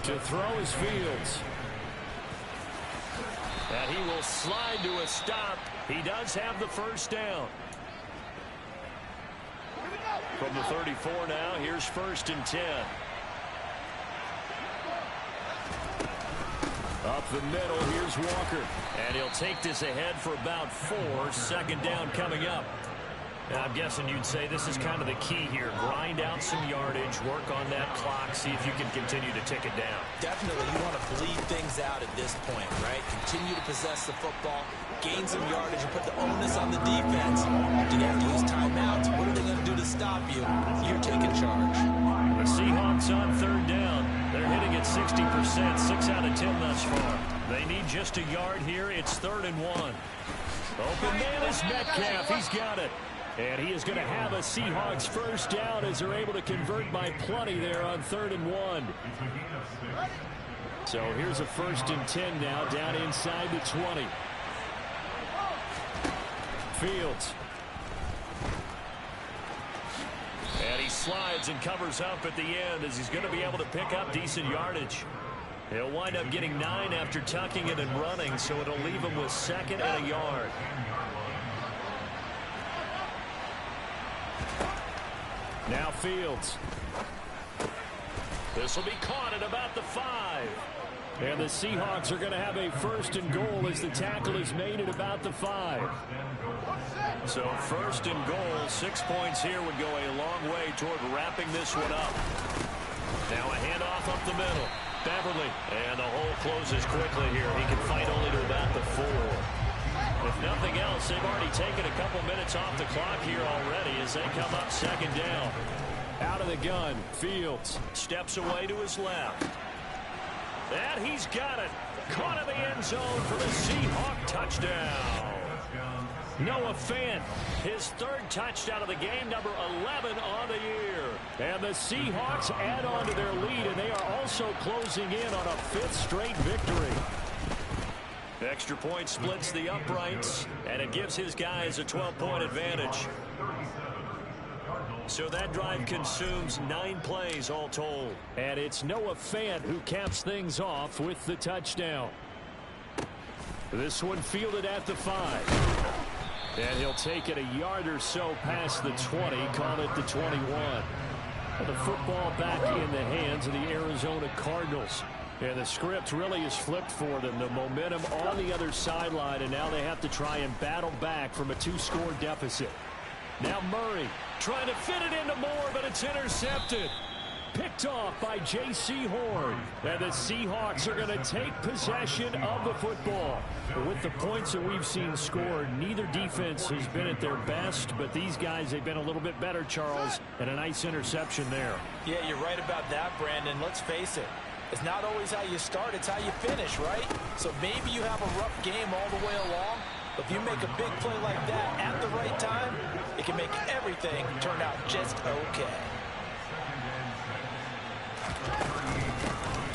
To throw is Fields. And he will slide to a stop. He does have the first down. From the 34 now, here's 1st and 10. Up the middle, here's Walker. And he'll take this ahead for about 4. 2nd down coming up. And I'm guessing you'd say this is kind of the key here. Grind out some yardage, work on that clock, see if you can continue to tick it down. Definitely, you want to bleed things out at this point, right? Continue to possess the football, gain some yardage, and put the onus on the defense. Do they have to use timeouts? What are they going to do to stop you? You're taking charge. The Seahawks on 3rd down. They're hitting at 60%, 6 out of 10 thus far. They need just a yard here. It's 3rd and 1. Open man is Metcalf. He's got it. And he is going to have a Seahawks first down as they're able to convert by plenty there on 3rd and 1. So here's a 1st and 10 now down inside the 20. Fields. And he slides and covers up at the end as he's going to be able to pick up decent yardage. He'll wind up getting 9 after tucking it and running, so it'll leave him with 2nd and a yard. Now Fields. This will be caught at about the 5. And the Seahawks are going to have a 1st and goal as the tackle is made at about the 5. So 1st and goal, 6 points here would go a long way toward wrapping this one up. Now a handoff up the middle. Beverly. And the hole closes quickly here. He can fight only to about the 4. If nothing else, they've already taken a couple minutes off the clock here already as they come up 2nd down. Out of the gun, Fields steps away to his left. And he's got it. Caught in the end zone for the Seahawk touchdown. Noah Fant, his 3rd touchdown of the game, number 11 on the year. And the Seahawks add on to their lead, and they are also closing in on a 5th straight victory. Extra point splits the uprights, and it gives his guys a 12-point advantage. So that drive consumes 9 plays all told. And it's Noah Fant who caps things off with the touchdown. This one fielded at the 5. And he'll take it a yard or so past the 20, call it the 21. The football back in the hands of the Arizona Cardinals. And the script really is flipped for them. The momentum on the other sideline, and now they have to try and battle back from a 2-score deficit. Now Murray trying to fit it into Moore, but it's intercepted. Picked off by J.C. Horn. And the Seahawks are going to take possession of the football. With the points that we've seen scored, neither defense has been at their best, but these guys, they've been a little bit better, Charles, and a nice interception there. Yeah, you're right about that, Brandon. Let's face it. It's not always how you start, it's how you finish, right? So maybe you have a rough game all the way along, but if you make a big play like that at the right time, it can make everything turn out just okay.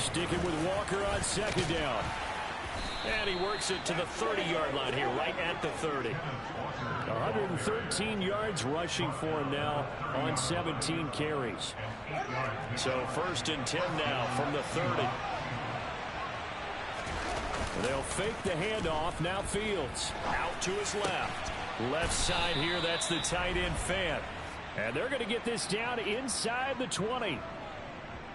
Sticking with Walker on second down. And he works it to the 30-yard line here, right at the 30. 113 yards rushing for him now on 17 carries. So 1st and 10 now from the 30. They'll fake the handoff. Now Fields out to his left. Left side here, that's the tight end Fant. And they're going to get this down inside the 20.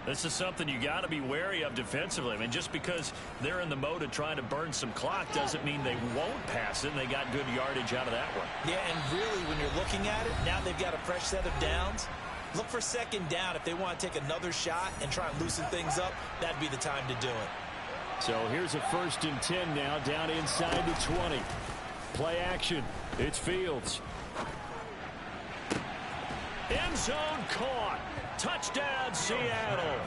This is something you got to be wary of defensively. I mean, just because they're in the mode of trying to burn some clock doesn't mean they won't pass it. And they got good yardage out of that one. Yeah, and really, when you're looking at it, now they've got a fresh set of downs. Look for 2nd down. If they want to take another shot and try and loosen things up, that'd be the time to do it. So here's a 1st and 10 now, down inside the 20. Play action. It's Fields. End zone caught. Touchdown, Seattle.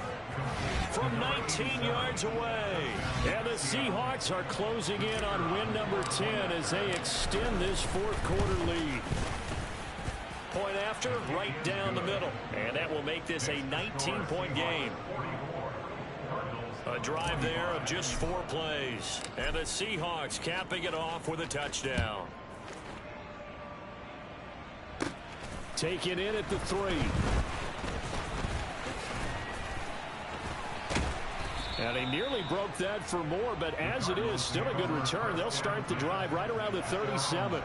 From 19 yards away. And the Seahawks are closing in on win number 10 as they extend this 4th quarter lead. Point after, right down the middle. And that will make this a 19-point game. A drive there of just 4 plays. And the Seahawks capping it off with a touchdown. Taken in at the 3. And he nearly broke that for more, but as it is, still a good return. They'll start the drive right around the 37.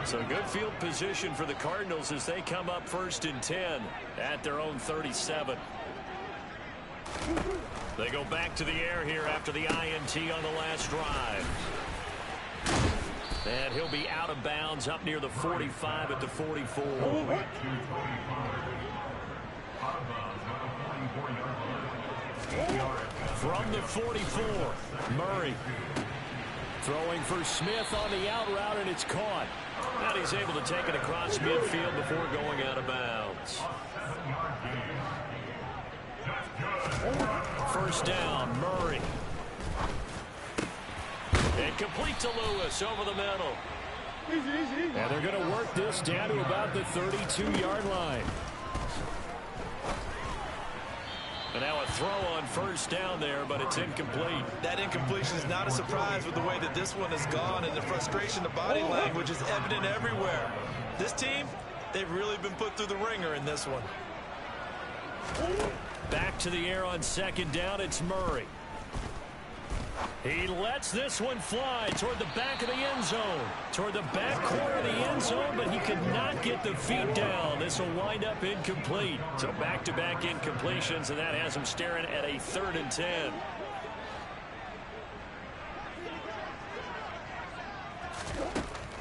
So good field position for the Cardinals as they come up 1st and 10 at their own 37. They go back to the air here after the INT on the last drive. And he'll be out of bounds up near the 45 at the 44. From the 44, Murray throwing for Smith on the out route, and it's caught. And he's able to take it across midfield before going out of bounds. 1st down, Murray. And complete to Lewis over the middle. And they're going to work this down to about the 32-yard line. And now a throw on 1st down there, but it's incomplete. That incompletion is not a surprise with the way that this one has gone, and the frustration, the body language is evident everywhere. This team, they've really been put through the ringer in this one. Back to the air on 2nd down, it's Murray. He lets this one fly toward the back of the end zone. Toward the back corner of the end zone, but he could not get the feet down. This will wind up incomplete. So back-to-back incompletions, and that has him staring at a 3rd and 10.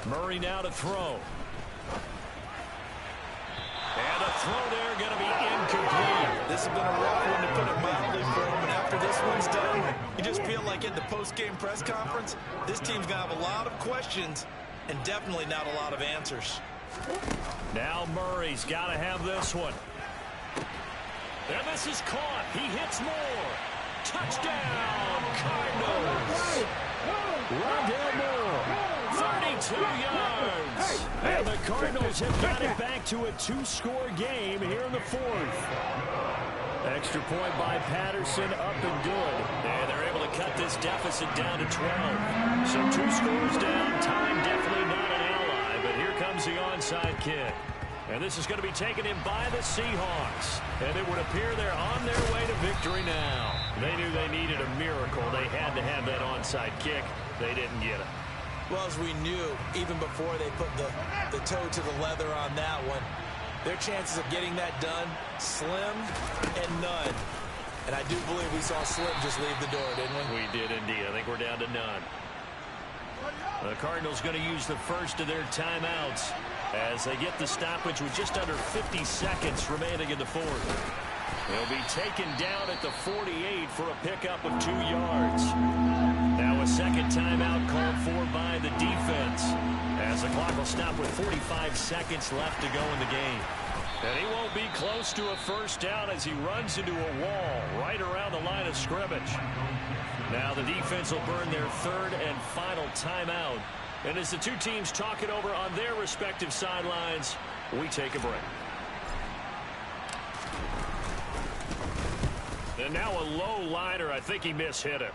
Murray now to throw. And a throw there going to be incomplete. This has been a rough one, to put it mildly, for him. And after this one's done, you just feel like at the post-game press conference, this team's going to have a lot of questions and definitely not a lot of answers. Now Murray's got to have this one. And this is caught. He hits more. Touchdown, Cardinals. Rondale Moore, 32 yards. And the Cardinals have got it back to a 2-score game here in the 4th. Extra point by Patterson, up and good. And they're able to cut this deficit down to 12. So 2 scores down. Time definitely not an ally, but here comes the onside kick. And this is going to be taken in by the Seahawks. And it would appear they're on their way to victory now. They knew they needed a miracle. They had to have that onside kick. They didn't get it. Well, as we knew, even before they put the toe to the leather on that one, their chances of getting that done, slim and none. And I do believe we saw Slim just leave the door, didn't we? We did indeed. I think we're down to none. The Cardinals going to use the first of their timeouts as they get the stoppage with just under 50 seconds remaining in the 4th. They'll be taken down at the 48 for a pickup of 2 yards. Now a second timeout called for by the defense as the clock will stop with 45 seconds left to go in the game. And he won't be close to a 1st down as he runs into a wall right around the line of scrimmage. Now the defense will burn their 3rd and final timeout. And as the two teams talk it over on their respective sidelines, we take a break. And now a low liner. I think he mishit him.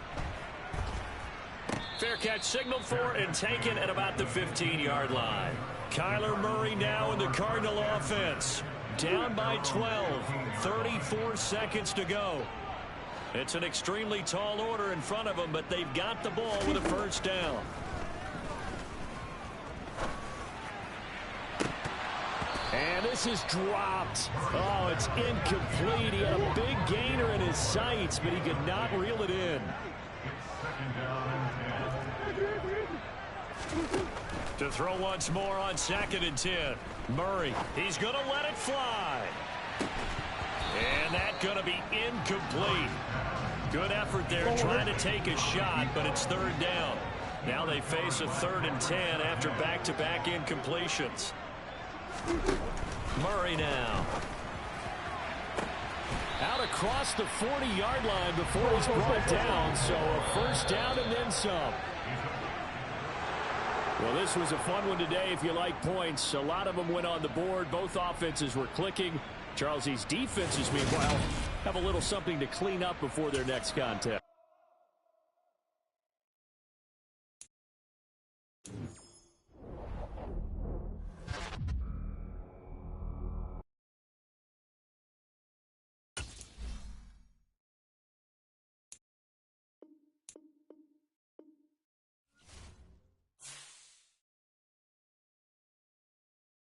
Fair catch signaled for and taken at about the 15-yard line. Kyler Murray now in the Cardinal offense. Down by 12. 34 seconds to go. It's an extremely tall order in front of them, but they've got the ball with a first down. And this is dropped. Oh, it's incomplete. He had a big gainer in his sights, but he could not reel it in. To throw once more on 2nd and 10. Murray, he's going to let it fly. And that's going to be incomplete. Good effort there trying to take a shot, but it's 3rd down. Now they face a 3rd and 10 after back-to-back incompletions. Murray now. Out across the 40-yard line before he's brought down, so a first down and then some. Well, this was a fun one today if you like points. A lot of them went on the board. Both offenses were clicking. Charles, these defenses, meanwhile, have a little something to clean up before their next contest.